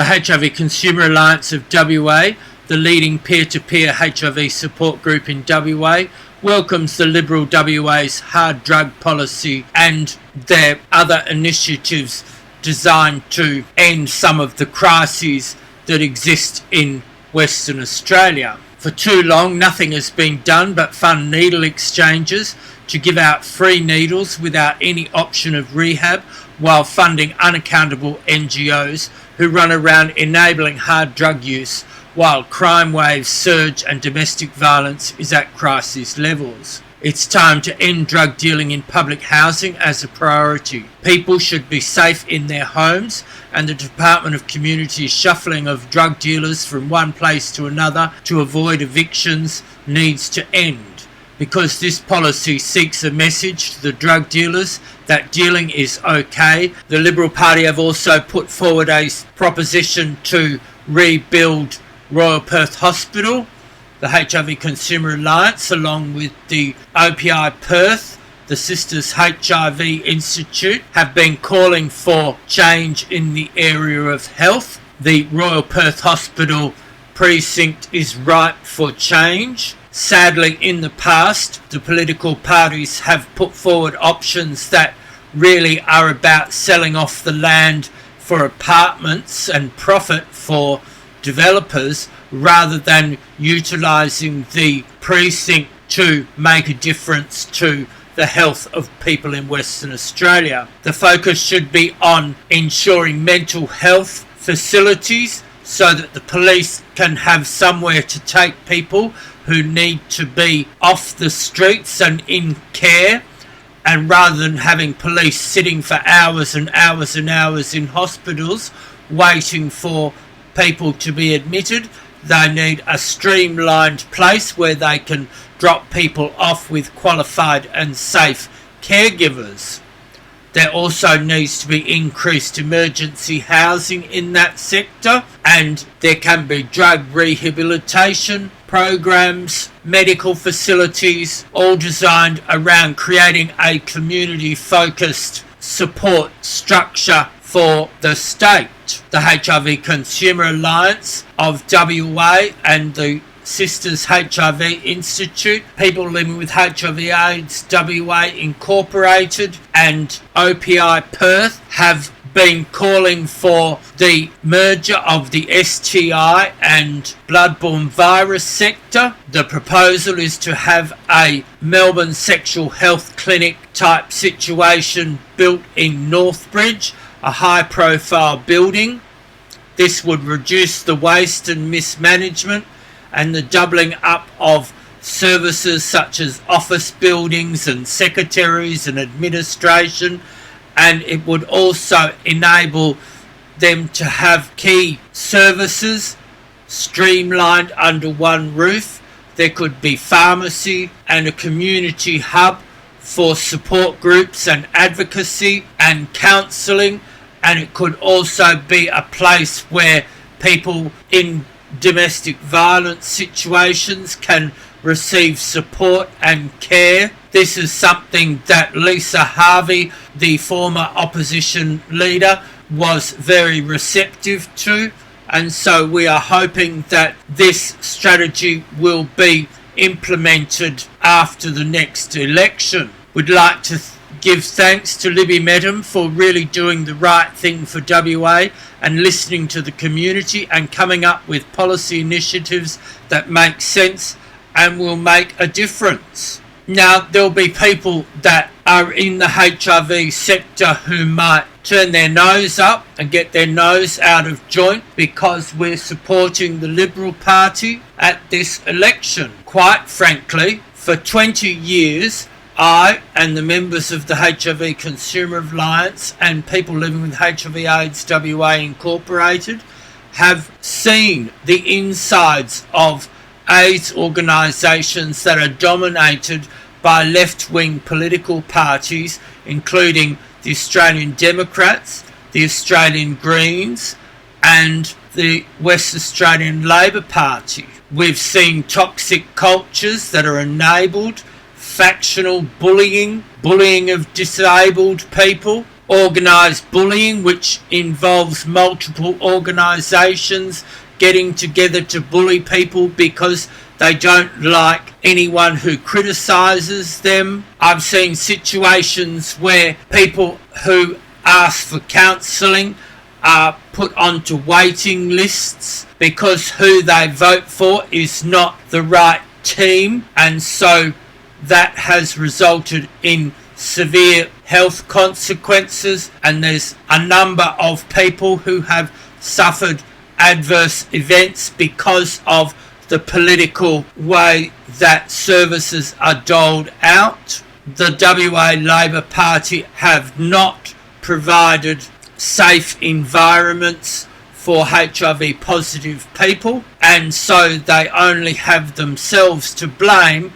The HIV Consumer Alliance of WA, the leading peer-to-peer HIV support group in WA, welcomes the Liberal WA's hard drug policy and their other initiatives designed to end some of the crises that exist in Western Australia. For too long, nothing has been done but fund needle exchanges to give out free needles without any option of rehab, while funding unaccountable NGOs who run around enabling hard drug use while crime waves surge and domestic violence is at crisis levels. It's time to end drug dealing in public housing as a priority. People should be safe in their homes, and the Department of Community shuffling of drug dealers from one place to another to avoid evictions needs to end, because this policy seeks a message to the drug dealers that dealing is okay. The Liberal Party have also put forward a proposition to rebuild Royal Perth Hospital. The HIV Consumer Alliance, along with the OPI Perth, the Sisters HIV Institute, have been calling for change in the area of health. The Royal Perth Hospital precinct is ripe for change. Sadly, in the past, the political parties have put forward options that really are about selling off the land for apartments and profit for developers, rather than utilising the precinct to make a difference to the health of people in Western Australia. The focus should be on ensuring mental health facilities so that the police can have somewhere to take people who need to be off the streets and in care, and rather than having police sitting for hours and hours and hours in hospitals waiting for people to be admitted, they need a streamlined place where they can drop people off with qualified and safe caregivers. There also needs to be increased emergency housing in that sector, and there can be drug rehabilitation programs, medical facilities, all designed around creating a community-focused support structure for the state. The HIV Consumer Alliance of WA and the Sisters HIV Institute, People Living with HIV AIDS WA Incorporated, and OPI Perth have been calling for the merger of the STI and bloodborne virus sector. The proposal is to have a Melbourne sexual health clinic type situation built in Northbridge, a high profile building. This would reduce the waste and mismanagement and the doubling up of services such as office buildings and secretaries and administration, and it would also enable them to have key services streamlined under one roof. There could be pharmacy and a community hub for support groups and advocacy and counselling, and it could also be a place where people in domestic violence situations can receive support and care. This is something that Lisa Harvey, the former opposition leader, was very receptive to, and so we are hoping that this strategy will be implemented after the next election. We'd like to give thanks to Libby Medham for really doing the right thing for WA and listening to the community and coming up with policy initiatives that make sense and will make a difference. Now, there'll be people that are in the HIV sector who might turn their nose up and get their nose out of joint because we're supporting the Liberal Party at this election. Quite frankly, for 20 years, I and the members of the HIV Consumer Alliance and People Living with HIV AIDS WA Incorporated have seen the insides of AIDS organisations that are dominated by left-wing political parties, including the Australian Democrats, the Australian Greens and the West Australian Labor Party. We've seen toxic cultures that are enabled, factional bullying of disabled people, organised bullying, which involves multiple organisations getting together to bully people because they don't like anyone who criticises them. I've seen situations where people who ask for counselling are put onto waiting lists because who they vote for is not the right team, and so that has resulted in severe health consequences, and there's a number of people who have suffered adverse events because of the political way that services are doled out. The WA Labor Party have not provided safe environments for HIV positive people, and so they only have themselves to blame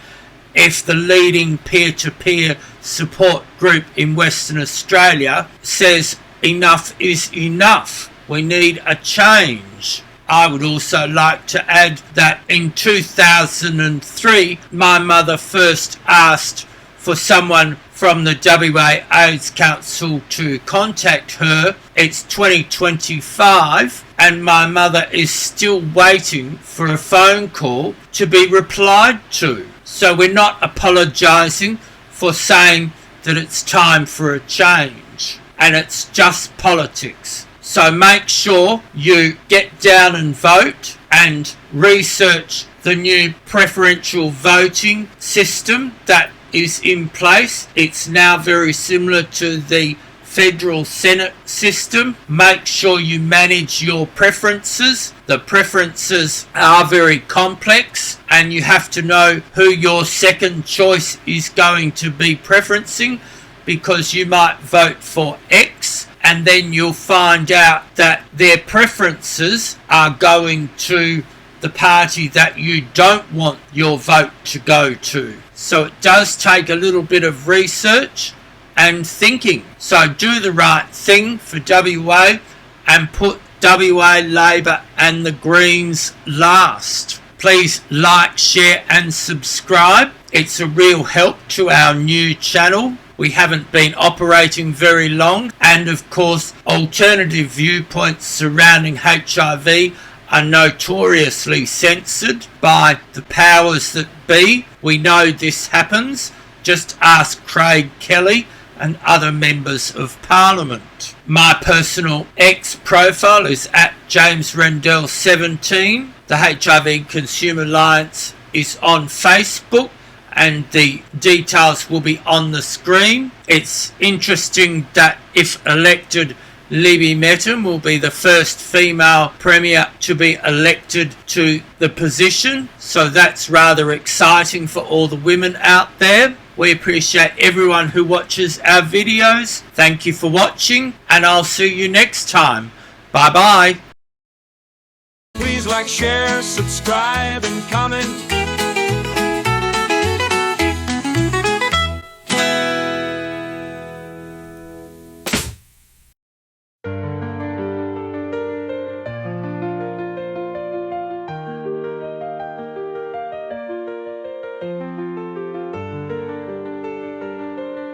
if the leading peer-to-peer support group in Western Australia says enough is enough. We need a change. I would also like to add that in 2003, my mother first asked for someone from the WA AIDS Council to contact her. It's 2025 and my mother is still waiting for a phone call to be replied to. So we're not apologising for saying that it's time for a change, and it's just politics. So make sure you get down and vote and research the new preferential voting system that is in place. It's now very similar to the federal Senate system. Make sure you manage your preferences. The preferences are very complex and you have to know who your second choice is going to be preferencing, because you might vote for X and then you'll find out that their preferences are going to the party that you don't want your vote to go to. So it does take a little bit of research and thinking. So do the right thing for WA and put WA Labor and the Greens last. Please like, share and subscribe. It's a real help to our new channel. We haven't been operating very long, and of course alternative viewpoints surrounding HIV are notoriously censored by the powers that be. We know this happens. Just ask Craig Kelly and other members of Parliament. My personal X profile is at James Rendell 17. The HIV Consumer Alliance is on Facebook, and the details will be on the screen. It's interesting that if elected, Libby Mettam will be the first female premier to be elected to the position, so that's rather exciting for all the women out there. We appreciate everyone who watches our videos. Thank you for watching, and I'll see you next time. Bye bye. Please like, share, subscribe and comment.